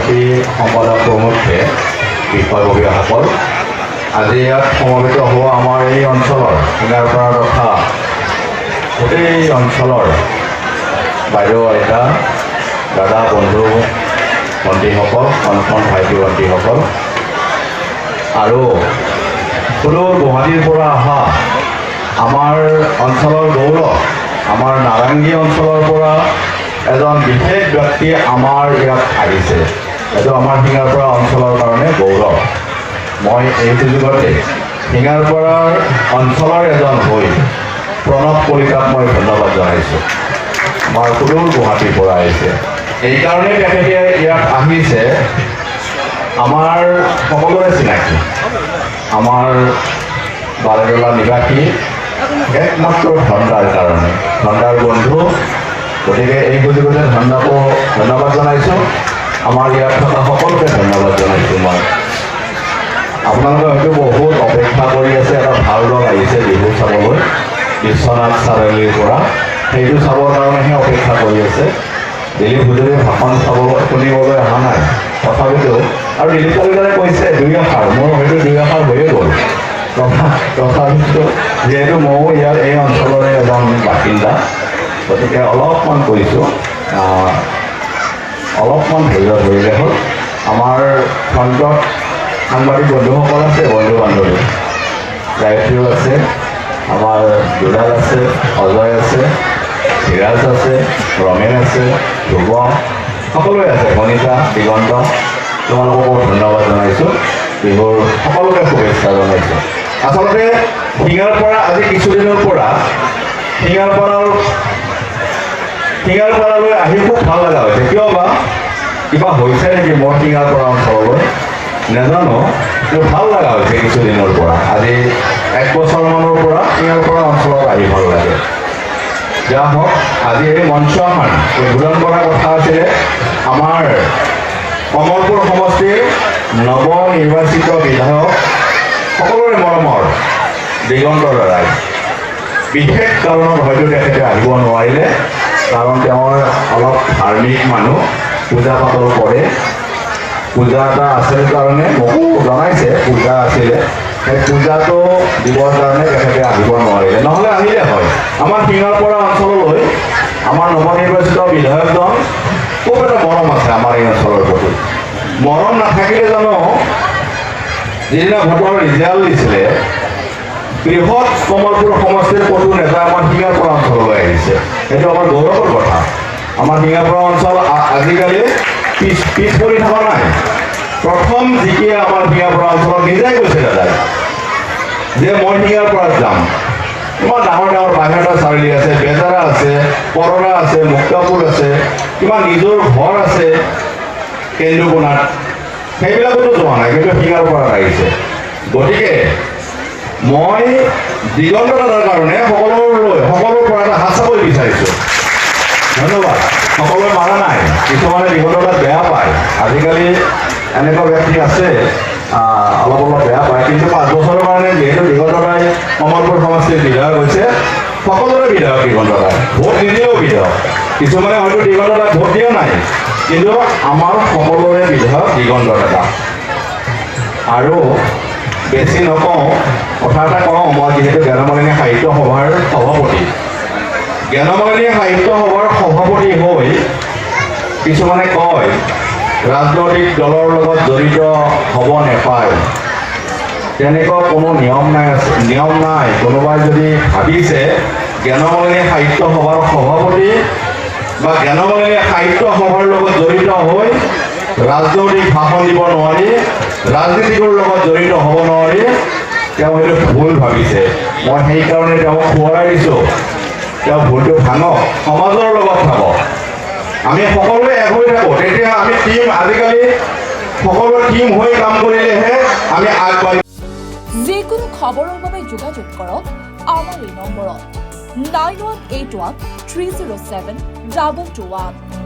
সমিতি সম্পাদক প্ৰমুখ্যে বিষয়ববীয়াসকল আজি ইয়াত সমবেত হ'ব আমাৰ এই অঞ্চলৰ শিঙাৰপাৰা তথা গোটেই অঞ্চলৰ বাইদেউ আইতা দাদা বন্ধু ভণ্টিসকল কণ ভাইটি ভণ্টিসকল আৰু সুদূৰ গুৱাহাটীৰ পৰা অহা আমাৰ অঞ্চলৰ গৌৰৱ আমাৰ নাৰেংগী অঞ্চলৰ পৰা এজন বিশেষ ব্যক্তি আমাৰ ইয়াত আহিছে এইটো আমাৰ শিঙাৰপাৰা অঞ্চলৰ কাৰণে গৌৰৱ মই এই সুযোগতে শিঙাৰপাৰাৰ অঞ্চলৰ এজন হৈ প্ৰণৱ কলিতাক মই ধন্যবাদ জনাইছোঁ আমাৰ সুদূৰ গুৱাহাটীৰ পৰা আহিছে এইকাৰণে তেখেতে ইয়াত আহিছে আমাৰ সকলোৰে চিনাকি আমাৰ বাৰেদলা নিবাসী একমাত্ৰ ধন্দাৰ কাৰণে ধন্দাৰ বন্ধু গতিকে এই সুযোগতে ধন্দাকো ধন্যবাদ জনাইছোঁ আমাৰ ইয়াত থকা সকলোকে ধন্যবাদ জনাইছোঁ মই আপোনালোকে হয়তো বহুত অপেক্ষা কৰি আছে এটা ভাল দল আহিছে বিহু চাবলৈ বিশ্বনাথ চাৰিআলিৰ পৰা সেইটো চাবৰ কাৰণেহে অপেক্ষা কৰি আছে দিলীপ হুজুৰে ভাষণ শুনিবলৈ অহা নাই তথাপিতো আৰু দিলীপ কলিতাই কৈছে দুই আষাৰ মোৰ হয়তো দুই আষাৰ হৈয়ে গ'ল তথাপিতো যিহেতু ময়ো ইয়াৰ এই অঞ্চলৰে এজন বাসিন্দা গতিকে অলপমান কৈছোঁ অলপমান ধৈৰ্য ধৰিলে হ'ল আমাৰ ফ্ৰণ্টত সাংবাদিক বন্ধুসকল আছে বন্ধু বান্ধৱী গায়ত্ৰীও আছে আমাৰ দুলাল আছে অজয় আছে ধীৰাজ আছে ৰমেন আছে ধ্ৰুৱ সকলোৱে আছে বনিতা দিগন্ত তোমালোককো ধন্যবাদ জনাইছোঁ বিহুৰ সকলোকে শুভেচ্ছা জনাইছোঁ আচলতে শিঙাৰপাৰা আজি কিছুদিনৰ পৰা শিঙাৰপাৰালৈ আহি খুব ভাল লগা হৈছে কিয় বা কিবা হৈছে নেকি মোৰ শিঙাৰপাৰা অঞ্চললৈ নাজানো কিন্তু ভাল লগা হৈছে কিছুদিনৰ পৰা আজি 1 বছৰমানৰ পৰা শিঙাৰপাৰা অঞ্চলত আহি ভাল লাগে যা হওক আজি এই মঞ্চ এখন উদ্বোধন কৰাৰ কথা আছিলে আমাৰ কমলপুৰ সমষ্টিৰ নৱনিৰ্বাচিত বিধায়ক সকলোৰে মৰমৰ দিগন্ত দাদাই বিশেষ কাৰণত হয়তো তেখেতে আহিব নোৱাৰিলে কাৰণ তেওঁৰ অলপ ধাৰ্মিক মানুহ পূজা পাতল কৰে পূজা এটা আছিল কাৰণে মোকো জনাইছে পূজা আছিলে সেই পূজাটো দিবৰ কাৰণে তেখেতে আহিব নোৱাৰিলে নহ'লে আহিলে হয় আমাৰ শিঙাৰপাৰা অঞ্চললৈ আমাৰ নৱনিৰ্বাচিত বিধায়কজন খুব এটা মৰম আছে আমাৰ এই অঞ্চলৰ প্ৰতি মৰম নাথাকিলে জানো যিদিনা ভোটৰ ৰিজাল্ট দিছিলে বৃহৎ কমলপুৰ সমষ্টিৰ ক'তো নেতা আমাৰ শিঙাৰপাৰা অঞ্চললৈ আহিছে সেইটো আমাৰ গৌৰৱৰ কথা আমাৰ শিঙাৰপাৰা অঞ্চল আজিকালি পিছ পৰি থকা নাই প্ৰথম যিকি আমাৰ শিঙাৰপাৰা অঞ্চলত নিজেই কৈছে দাদাই যে মই শিঙাৰপাৰাত যাম কিমান ডাঙৰ ডাঙৰ বাঘাটা চাৰিআলি আছে বেজাৰা আছে কৰৰা আছে মুক্তাপুৰ আছে কিমান নিজৰ ঘৰ আছে কেন্দ্ৰকোণাত সেইবিলাকতো যোৱা নাই কিন্তু শিঙাৰপাৰাত আহিছে গতিকে মই দিগন্ত দাদাৰ কাৰণে সকলোৰ পৰা এটা হাত চাবলৈ বিচাৰিছোঁ ধন্যবাদ সকলোৱে মাৰা নাই কিছুমানে দিগন্ত দাদাক বেয়া পায় আজিকালি এনেকুৱা ব্যক্তি আছে অলপ বেয়া পায় কিন্তু 5 বছৰৰ কাৰণে যিহেতু দিগন্ত দাদাই কমলপুৰ সমষ্টিৰ বিধায়ক হৈছে সকলোৰে বিধায়ক দিগন্ত দাদাই ভোট নিদিলেও বিধায়ক কিছুমানে হয়তো দিগন্ত দাদাক ভোট দিয়া নাই কিন্তু আমাৰ সকলোৰে বিধায়ক দিগন্ত দাদা আৰু বেছি নকওঁ কথা এটা কওঁ মই যিহেতু জ্ঞানমালিনী সাহিত্য সভাৰ সভাপতি জ্ঞানমালিনী সাহিত্য সভাৰ সভাপতি হৈ কিছুমানে কয় ৰাজনৈতিক দলৰ লগত জড়িত হ'ব নেপায় তেনেকুৱা কোনো নিয়ম নাই কোনোবাই যদি ভাবিছে জ্ঞানমালিনী সাহিত্য সভাৰ সভাপতি বা জ্ঞানমালিনী সাহিত্য সভাৰ লগত জড়িত হৈ ৰাজনৈতিক ভাষণ দিব নোৱাৰি ৰাজনীতিকৰ লগত জড়িত হ'ব নোৱাৰি তেওঁ সেইটো ভুল ভাবিছে মই সেইকাৰণে তেওঁক সোঁৱৰাই দিছোঁ তেওঁ ভুলটো ভাঙক সমাজৰ লগত থাকক আমি সকলোৱে এক হৈ থাকোঁ তেতিয়া আমি টিম আজিকালি সকলো টিম হৈ কাম কৰিলেহে আমি আগবাঢ়িম যিকোনো খবৰৰ বাবে যোগাযোগ কৰক আমাৰ এই নম্বৰত 9181 307 221